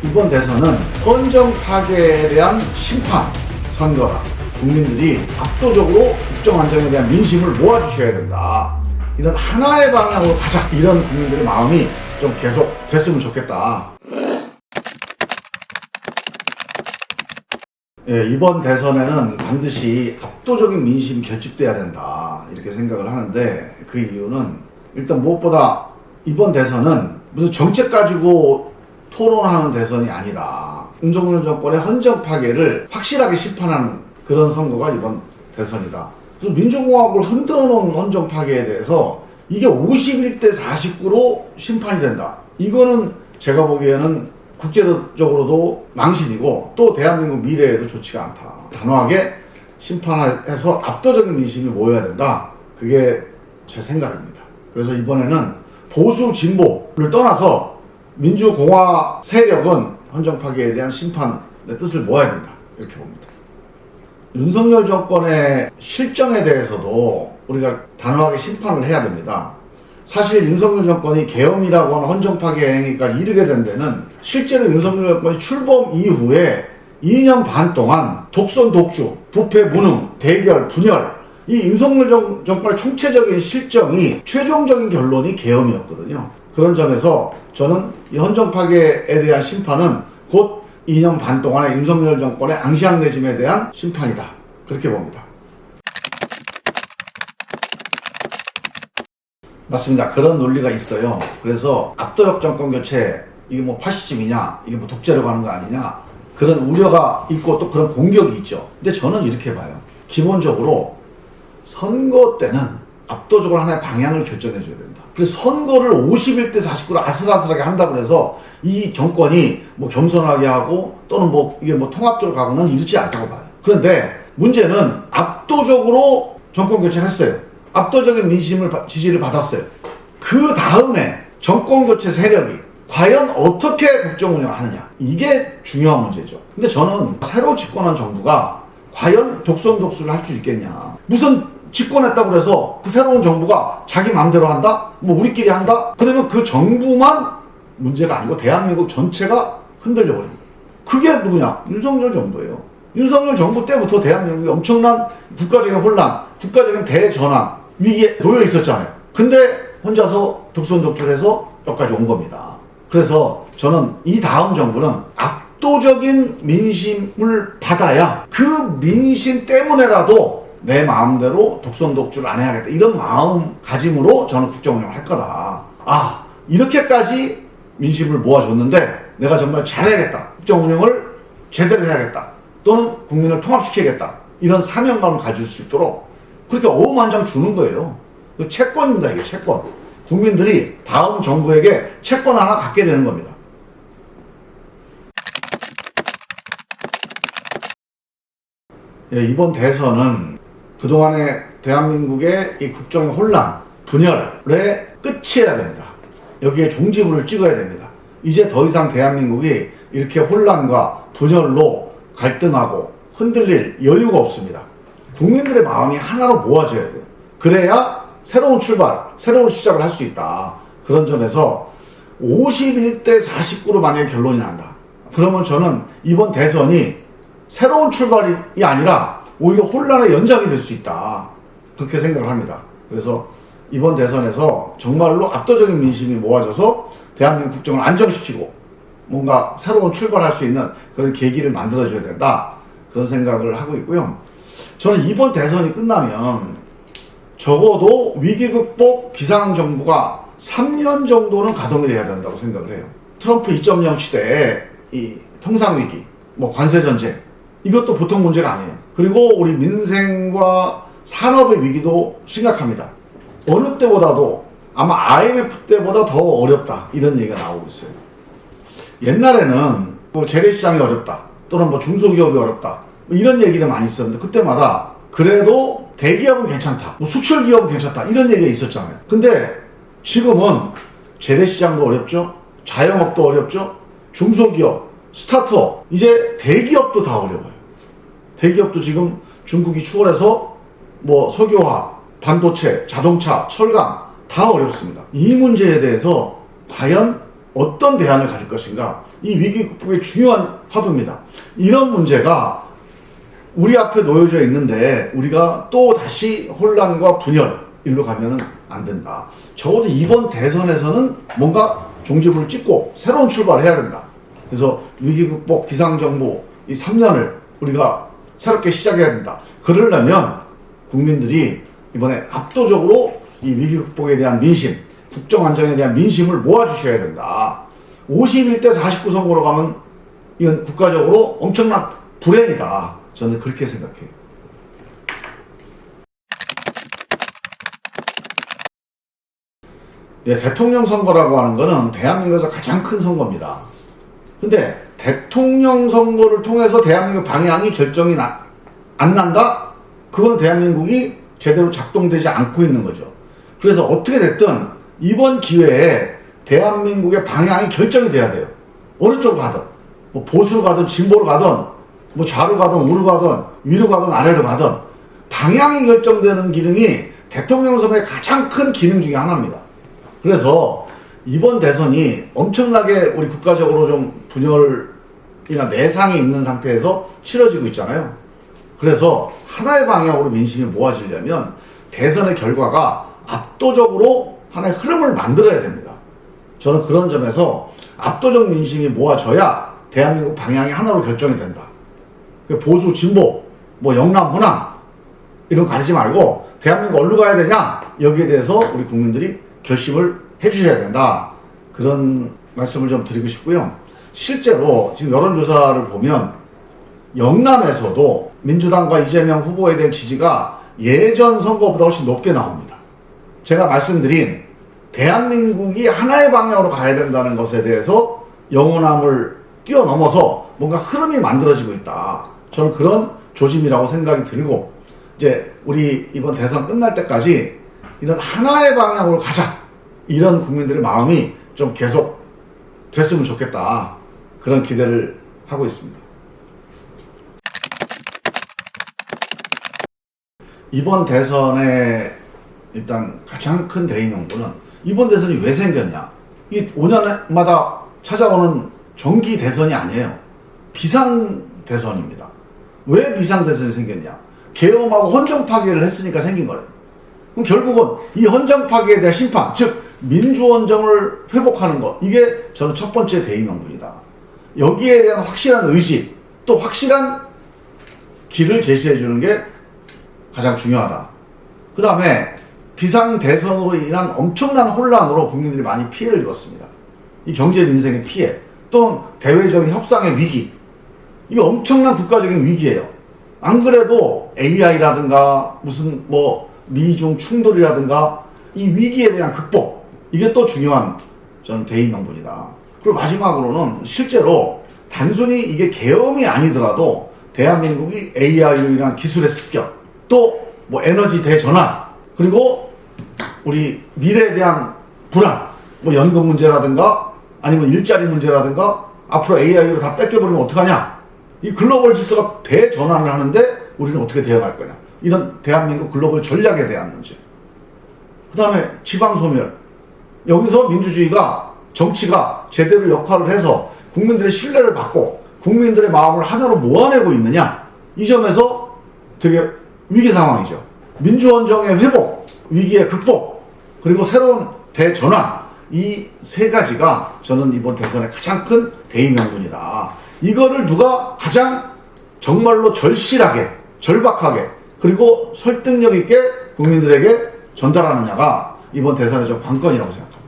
이번 대선은 헌정 파괴에 대한 심판 선거다. 국민들이 압도적으로 국정 안정에 대한 민심을 모아주셔야 된다. 이런 하나의 방향으로 가자. 이런 국민들의 마음이 좀 계속 됐으면 좋겠다. 예, 이번 대선에는 반드시 압도적인 민심이 결집돼야 된다. 이렇게 생각을 하는데, 그 이유는 일단 무엇보다 이번 대선은 무슨 정책 가지고 토론하는 대선이 아니다. 윤석열 정권의 헌정 파괴를 확실하게 심판하는 그런 선거가 이번 대선이다. 그래서 민주공화국을 흔들어 놓은 헌정 파괴에 대해서 이게 51대 49로 심판이 된다. 이거는 제가 보기에는 국제적으로도 망신이고 또 대한민국 미래에도 좋지가 않다. 단호하게 심판해서 압도적인 민심이 모여야 된다. 그게 제 생각입니다. 그래서 이번에는 보수 진보를 떠나서 민주공화 세력은 헌정 파괴에 대한 심판의 뜻을 모아야 된다. 이렇게 봅니다. 윤석열 정권의 실정에 대해서도 우리가 단호하게 심판을 해야 됩니다. 사실 윤석열 정권이 계엄이라고 하는 헌정 파괴 행위까지 이르게 된 데는 실제로 윤석열 정권이 출범 이후에 2년 반 동안 독선 독주, 부패 무능, 대결, 분열, 이 윤석열 정권의 총체적인 실정이 최종적인 결론이 계엄이었거든요. 그런 점에서 저는 이 헌정 파괴에 대한 심판은 곧 2년 반 동안의 윤석열 정권의 앙시앙 레짐에 대한 심판이다. 그렇게 봅니다. 맞습니다. 그런 논리가 있어요. 그래서 압도적 정권 교체, 이게 뭐 파시즘이냐, 이게 뭐 독재로 가는 거 아니냐, 그런 우려가 있고 또 그런 공격이 있죠. 근데 저는 이렇게 봐요. 기본적으로 선거 때는 압도적으로 하나의 방향을 결정해 줘야 된다. 그래서 선거를 51대 49로 아슬아슬하게 한다고 해서 이 정권이 뭐 겸손하게 하고 또는 뭐 이게 뭐 통합적으로 가고는 이르지 않다고 봐요. 그런데 문제는 압도적으로 정권 교체를 했어요. 압도적인 민심을 지지를 받았어요. 그 다음에 정권 교체 세력이 과연 어떻게 국정 운영을 하느냐, 이게 중요한 문제죠. 근데 저는 새로 집권한 정부가 과연 독선독수를 할 수 있겠냐. 무슨 집권했다고 해서 그 새로운 정부가 자기 마음대로 한다? 뭐 우리끼리 한다? 그러면 그 정부만 문제가 아니고 대한민국 전체가 흔들려 버립니다. 그게 누구냐? 윤석열 정부예요. 윤석열 정부 때부터 대한민국이 엄청난 국가적인 혼란, 국가적인 대전환 위기에 놓여 있었잖아요. 근데 혼자서 독선독주를 해서 여기까지 온 겁니다. 그래서 저는 이 다음 정부는 압도적인 민심을 받아야 그 민심 때문에라도 내 마음대로 독선독주를 안 해야겠다. 이런 마음가짐으로 저는 국정운영을 할 거다. 아, 이렇게까지 민심을 모아줬는데 내가 정말 잘해야겠다. 국정운영을 제대로 해야겠다. 또는 국민을 통합시켜야겠다. 이런 사명감을 가질 수 있도록 그렇게 어음 한 장 주는 거예요. 채권입니다. 이게 채권. 국민들이 다음 정부에게 채권 하나 갖게 되는 겁니다. 예, 이번 대선은 그동안의 대한민국의 이 국정의 혼란, 분열의 끝이어야 됩니다. 여기에 종지부를 찍어야 됩니다. 이제 더 이상 대한민국이 이렇게 혼란과 분열로 갈등하고 흔들릴 여유가 없습니다. 국민들의 마음이 하나로 모아져야 돼요. 그래야 새로운 출발, 새로운 시작을 할 수 있다. 그런 점에서 51대 49로 만약에 결론이 난다. 그러면 저는 이번 대선이 새로운 출발이 아니라 오히려 혼란의 연장이 될 수 있다. 그렇게 생각을 합니다. 그래서 이번 대선에서 정말로 압도적인 민심이 모아져서 대한민국 국정을 안정시키고 뭔가 새로운 출발할 수 있는 그런 계기를 만들어줘야 된다. 그런 생각을 하고 있고요. 저는 이번 대선이 끝나면 적어도 위기 극복 비상정부가 3년 정도는 가동이 돼야 된다고 생각을 해요. 트럼프 2.0 시대에 이 통상위기, 뭐 관세전쟁, 이것도 보통 문제가 아니에요. 그리고 우리 민생과 산업의 위기도 심각합니다. 어느 때보다도 아마 IMF 때보다 더 어렵다. 이런 얘기가 나오고 있어요. 옛날에는 뭐 재래시장이 어렵다. 또는 뭐 중소기업이 어렵다. 뭐 이런 얘기를 많이 있었는데 그때마다 그래도 대기업은 괜찮다. 뭐 수출기업은 괜찮다. 이런 얘기가 있었잖아요. 근데 지금은 재래시장도 어렵죠. 자영업도 어렵죠. 중소기업, 스타트업, 이제 대기업도 다 어려워요. 대기업도 지금 중국이 추월해서 뭐 석유화, 반도체, 자동차, 철강 다 어렵습니다. 이 문제에 대해서 과연 어떤 대안을 가질 것인가, 이 위기 극복의 중요한 화두입니다. 이런 문제가 우리 앞에 놓여져 있는데 우리가 또 다시 혼란과 분열 일로 가면은 안 된다. 적어도 이번 대선에서는 뭔가 종지부를 찍고 새로운 출발을 해야 된다. 그래서 위기 극복 비상정부 이 3년을 우리가 새롭게 시작해야 된다. 그러려면 국민들이 이번에 압도적으로 이 위기 극복에 대한 민심, 국정 안정에 대한 민심을 모아주셔야 된다. 51대 49 선거로 가면 이건 국가적으로 엄청난 불행이다. 저는 그렇게 생각해요. 예, 대통령 선거라고 하는 거는 대한민국에서 가장 큰 선거입니다. 근데 대통령 선거를 통해서 대한민국 방향이 결정이 안 난다? 그건 대한민국이 제대로 작동되지 않고 있는 거죠. 그래서 어떻게 됐든 이번 기회에 대한민국의 방향이 결정이 돼야 돼요. 어느 쪽으로 가든. 뭐 보수로 가든 진보로 가든 뭐 좌로 가든 우로 가든 위로 가든 아래로 가든 방향이 결정되는 기능이 대통령 선거의 가장 큰 기능 중에 하나입니다. 그래서 이번 대선이 엄청나게 우리 국가적으로 좀 분열이나 내상이 있는 상태에서 치러지고 있잖아요. 그래서 하나의 방향으로 민심이 모아지려면 대선의 결과가 압도적으로 하나의 흐름을 만들어야 됩니다. 저는 그런 점에서 압도적 민심이 모아져야 대한민국 방향이 하나로 결정이 된다. 보수, 진보, 뭐 영남, 호남 이런 거 가리지 말고 대한민국 어디로 가야 되냐 여기에 대해서 우리 국민들이 결심을 해주셔야 된다. 그런 말씀을 좀 드리고 싶고요. 실제로 지금 여론조사를 보면 영남에서도 민주당과 이재명 후보에 대한 지지가 예전 선거보다 훨씬 높게 나옵니다. 제가 말씀드린 대한민국이 하나의 방향으로 가야 된다는 것에 대해서 영원함을 뛰어넘어서 뭔가 흐름이 만들어지고 있다. 저는 그런 조짐이라고 생각이 들고 이제 우리 이번 대선 끝날 때까지 이런 하나의 방향으로 가자. 이런 국민들의 마음이 좀 계속 됐으면 좋겠다. 그런 기대를 하고 있습니다. 이번 대선의 일단 가장 큰 대의명분은 이번 대선이 왜 생겼냐. 이 5년마다 찾아오는 정기 대선이 아니에요. 비상 대선입니다. 왜 비상 대선이 생겼냐. 계엄하고 헌정 파괴를 했으니까 생긴 거예요. 그럼 결국은 이 헌정 파괴에 대한 심판, 즉 민주헌정을 회복하는 것, 이게 저는 첫 번째 대의명분이다. 여기에 대한 확실한 의지, 또 확실한 길을 제시해 주는 게 가장 중요하다. 그 다음에 비상대선으로 인한 엄청난 혼란으로 국민들이 많이 피해를 입었습니다. 이 경제 민생의 피해, 또는 대외적인 협상의 위기, 이게 엄청난 국가적인 위기예요. 안 그래도 AI라든가 무슨 뭐 미중 충돌이라든가 이 위기에 대한 극복, 이게 또 중요한 저는 대의명분이다. 그리고 마지막으로는 실제로 단순히 이게 계엄이 아니더라도 대한민국이 AI로 인한 기술의 습격, 또 뭐 에너지 대전환, 그리고 우리 미래에 대한 불안, 뭐 연금 문제라든가 아니면 일자리 문제라든가 앞으로 AI로 다 뺏겨버리면 어떡하냐. 이 글로벌 질서가 대전환을 하는데 우리는 어떻게 대응할 거냐. 이런 대한민국 글로벌 전략에 대한 문제. 그 다음에 지방소멸. 여기서 민주주의가, 정치가 제대로 역할을 해서 국민들의 신뢰를 받고 국민들의 마음을 하나로 모아내고 있느냐. 이 점에서 되게 위기 상황이죠. 민주헌정의 회복, 위기의 극복, 그리고 새로운 대전환. 이 세 가지가 저는 이번 대선의 가장 큰 대의명분이다. 이거를 누가 가장 정말로 절실하게, 절박하게, 그리고 설득력 있게 국민들에게 전달하느냐가 이번 대선의 좀 관건이라고 생각합니다.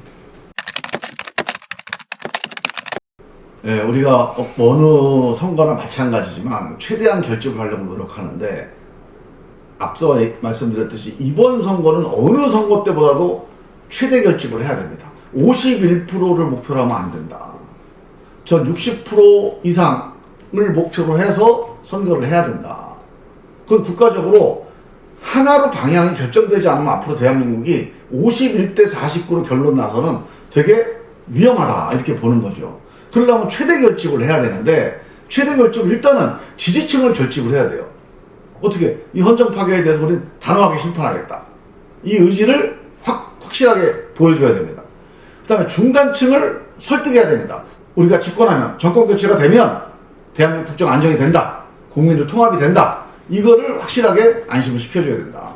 예, 우리가 어느 선거나 마찬가지지만 최대한 결집을 하려고 노력하는데 앞서 말씀드렸듯이 이번 선거는 어느 선거 때보다도 최대 결집을 해야 됩니다. 51%를 목표로 하면 안 된다. 전 60% 이상을 목표로 해서 선거를 해야 된다. 그건 국가적으로 하나로 방향이 결정되지 않으면 앞으로 대한민국이 51대 49로 결론 나서는 되게 위험하다 이렇게 보는 거죠. 그러려면 최대 결집을 해야 되는데 최대 결집을 일단은 지지층을 결집을 해야 돼요. 어떻게? 이 헌정 파괴에 대해서 우리는 단호하게 심판하겠다. 이 의지를 확실하게 보여줘야 됩니다. 그 다음에 중간층을 설득해야 됩니다. 우리가 집권하면, 정권 교체가 되면 대한민국 국정 안정이 된다. 국민들 통합이 된다. 이거를 확실하게 안심을 시켜줘야 된다.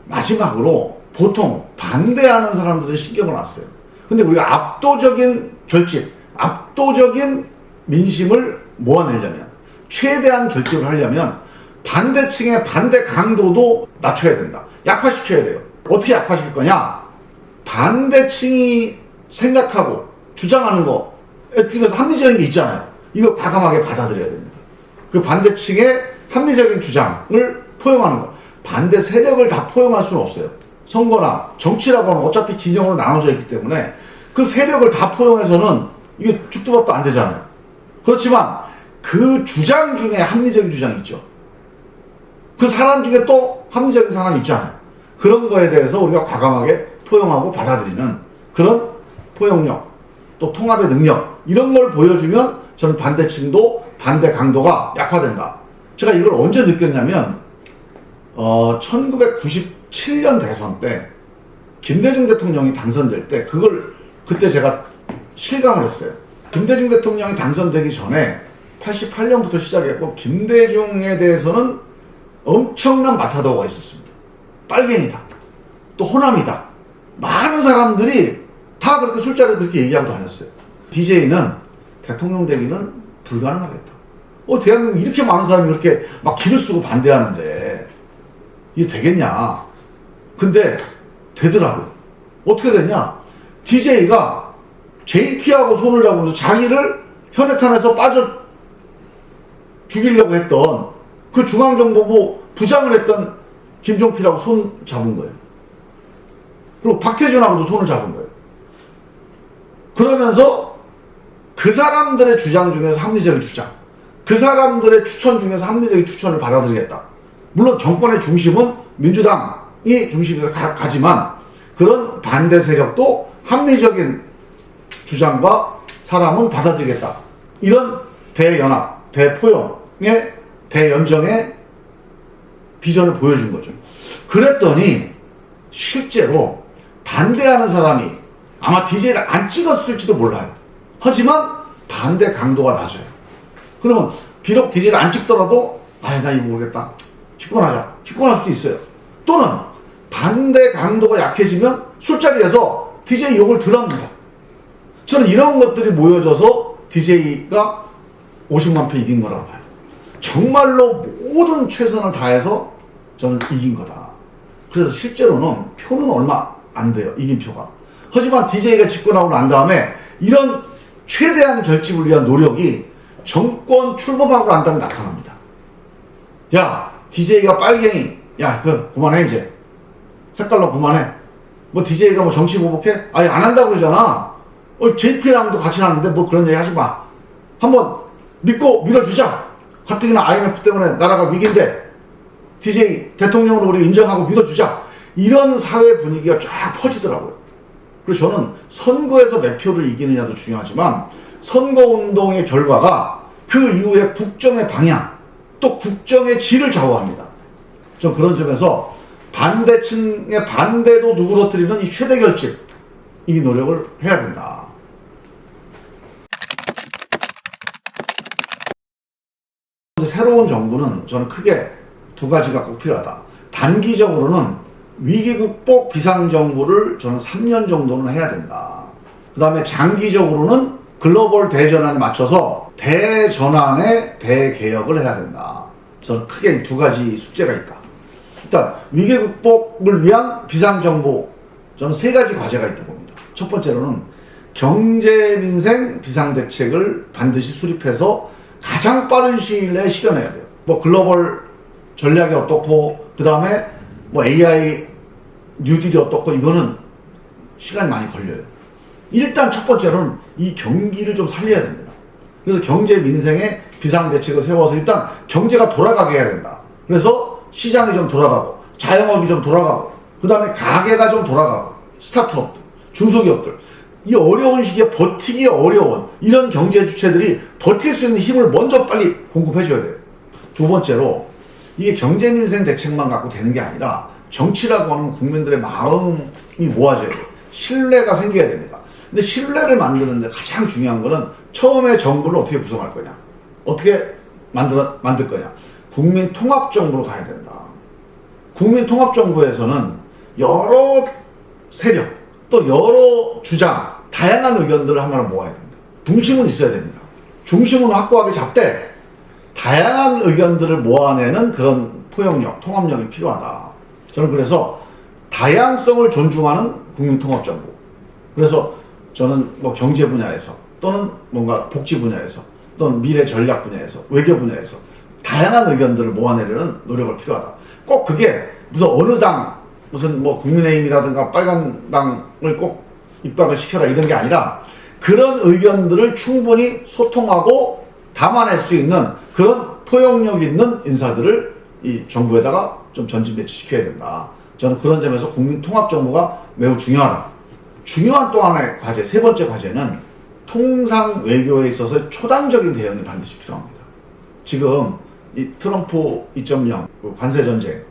마지막으로 보통 반대하는 사람들은 신경을 안 써요. 근데 우리가 압도적인 결집, 압도적인 민심을 모아내려면, 최대한 결집을 하려면 반대층의 반대 강도도 낮춰야 된다. 약화시켜야 돼요. 어떻게 약화시킬 거냐? 반대층이 생각하고 주장하는 거 중에서 합리적인 게 있잖아요. 이걸 과감하게 받아들여야 됩니다. 그 반대층의 합리적인 주장을 포용하는 거. 반대 세력을 다 포용할 수는 없어요. 선거나 정치라고 하면 어차피 진영으로 나눠져 있기 때문에 그 세력을 다 포용해서는 이게 죽도 밥도 안 되잖아요. 그렇지만 그 주장 중에 합리적인 주장이 있죠. 그 사람 중에 또 합리적인 사람이 있잖아요. 그런 거에 대해서 우리가 과감하게 포용하고 받아들이는 그런 포용력, 또 통합의 능력, 이런 걸 보여주면 저는 반대층도 반대 강도가 약화된다. 제가 이걸 언제 느꼈냐면 1997년 대선 때 김대중 대통령이 당선될 때 그때 제가 실감을 했어요. 김대중 대통령이 당선되기 전에 88년부터 시작했고 김대중에 대해서는 엄청난 마타도가 있었습니다. 빨갱이다. 또 호남이다. 많은 사람들이 다 그렇게 술자리에 그렇게 얘기하고 다녔어요. DJ는 대통령 되기는 불가능하겠다. 대한민국 이렇게 많은 사람이 그렇게 막 기를 쓰고 반대하는데 이게 되겠냐. 근데 되더라고요. 어떻게 됐냐. DJ가 JP하고 손을 잡으면서 자기를 현해탄에서 빠져 죽이려고 했던 그 중앙정보부 부장을 했던 김종필하고 손 잡은 거예요. 그리고 박태준하고도 손을 잡은 거예요. 그러면서 그 사람들의 주장 중에서 합리적인 주장, 그 사람들의 추천 중에서 합리적인 추천을 받아들이겠다. 물론 정권의 중심은 민주당이 중심에서 가지만 그런 반대 세력도 합리적인 주장과 사람은 받아들이겠다. 이런 대연합, 대포용의 대연정의 비전을 보여준 거죠. 그랬더니 실제로 반대하는 사람이 아마 DJ를 안 찍었을지도 몰라요. 하지만 반대 강도가 낮아요. 그러면 비록 DJ를 안 찍더라도 나 이거 모르겠다. 집권할 수도 있어요. 또는 반대 강도가 약해지면 술자리에서 DJ 욕을 들합니다. 저는 이런 것들이 모여져서 DJ가 50만 표 이긴 거라고 봐요. 정말로 모든 최선을 다해서 저는 이긴 거다. 그래서 실제로는 표는 얼마 안 돼요. 이긴 표가. 하지만 DJ가 집권하고 난 다음에 이런 최대한 결집을 위한 노력이 정권 출범하고 난 다음에 나타납니다. 야, DJ가 빨갱이. 야, 그만해 이제. 색깔로 그만해. DJ가 정치 보복해? 아니, 안 한다고 그러잖아. JP랑도 같이 하는데 그런 얘기 하지 마. 한번 믿고 밀어주자. 가뜩이나 IMF 때문에 나라가 위기인데 DJ 대통령으로 우리 인정하고 밀어주자. 이런 사회 분위기가 쫙 퍼지더라고요. 그래서 저는 선거에서 몇 표를 이기느냐도 중요하지만 선거운동의 결과가 그 이후에 국정의 방향, 또 국정의 질을 좌우합니다. 좀 그런 점에서 반대층의 반대도 누그러뜨리는 이 최대 결집, 이 노력을 해야 된다. 새로운 정부는 저는 크게 두 가지가 꼭 필요하다. 단기적으로는 위기 극복 비상정부를 저는 3년 정도는 해야 된다. 그 다음에 장기적으로는 글로벌 대전환에 맞춰서 대전환의 대개혁을 해야 된다. 저는 크게 두 가지 숙제가 있다. 일단 위기 극복을 위한 비상정부, 저는 세 가지 과제가 있다고 봅니다. 첫 번째로는 경제민생 비상대책을 반드시 수립해서 가장 빠른 시일 내에 실현해야 돼요. 글로벌 전략이 어떻고, 그 다음에 AI 뉴딜이 어떻고, 이거는 시간이 많이 걸려요. 일단 첫 번째로는 이 경기를 좀 살려야 됩니다. 그래서 경제 민생의 비상대책을 세워서 일단 경제가 돌아가게 해야 된다. 그래서 시장이 좀 돌아가고, 자영업이 좀 돌아가고, 그 다음에 가게가 좀 돌아가고, 스타트업들, 중소기업들, 이 어려운 시기에 버티기 어려운 이런 경제 주체들이 버틸 수 있는 힘을 먼저 빨리 공급해 줘야 돼요. 두 번째로 이게 경제민생 대책만 갖고 되는 게 아니라 정치라고 하는 국민들의 마음이 모아져야 돼요. 신뢰가 생겨야 됩니다. 근데 신뢰를 만드는데 가장 중요한 거는 처음에 정부를 어떻게 구성할 거냐, 어떻게 만들 거냐. 국민 통합 정부로 가야 된다. 국민 통합 정부에서는 여러 세력, 또 여러 주장, 다양한 의견들을 하나로 모아야 된다. 중심은 있어야 됩니다. 중심은 확고하게 잡되 다양한 의견들을 모아내는 그런 포용력, 통합력이 필요하다. 저는 그래서 다양성을 존중하는 국민통합정부. 그래서 저는 뭐 경제 분야에서 또는 뭔가 복지 분야에서 또는 미래 전략 분야에서 외교 분야에서 다양한 의견들을 모아내려는 노력을 필요하다. 꼭 그게 무슨 어느 당, 무슨 뭐 국민의힘이라든가 빨간 당을 꼭 입각을 시켜라 이런 게 아니라 그런 의견들을 충분히 소통하고 담아낼 수 있는 그런 포용력 있는 인사들을 이 정부에다가 좀 전진 배치시켜야 된다. 저는 그런 점에서 국민통합정부가 매우 중요하다. 중요한 또 하나의 과제, 세 번째 과제는 통상 외교에 있어서 초당적인 대응이 반드시 필요합니다. 지금 이 트럼프 2.0 관세 전쟁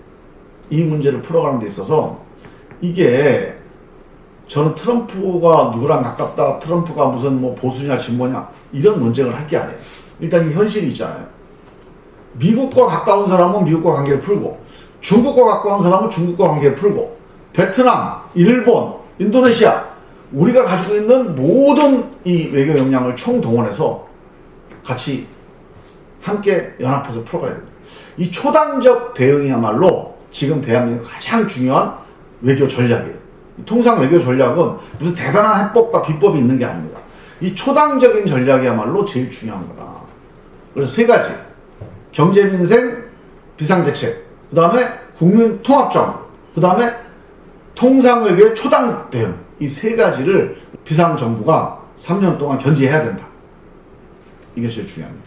이 문제를 풀어가는 데 있어서 이게 저는 트럼프가 누구랑 가깝다, 트럼프가 무슨 뭐 보수냐 진보냐 이런 논쟁을 할 게 아니에요. 일단 이 현실이 있잖아요. 미국과 가까운 사람은 미국과 관계를 풀고, 중국과 가까운 사람은 중국과 관계를 풀고, 베트남, 일본, 인도네시아 우리가 가지고 있는 모든 이 외교 역량을 총동원해서 같이 함께 연합해서 풀어가야 됩니다. 이 초당적 대응이야말로 지금 대한민국 가장 중요한 외교 전략이에요. 통상 외교 전략은 무슨 대단한 해법과 비법이 있는 게 아닙니다. 이 초당적인 전략이야말로 제일 중요한 거다. 그래서 세 가지. 경제, 민생, 비상대책. 그 다음에 국민 통합정부. 그 다음에 통상 외교의 초당 대응. 이 세 가지를 비상정부가 3년 동안 견제해야 된다. 이게 제일 중요합니다.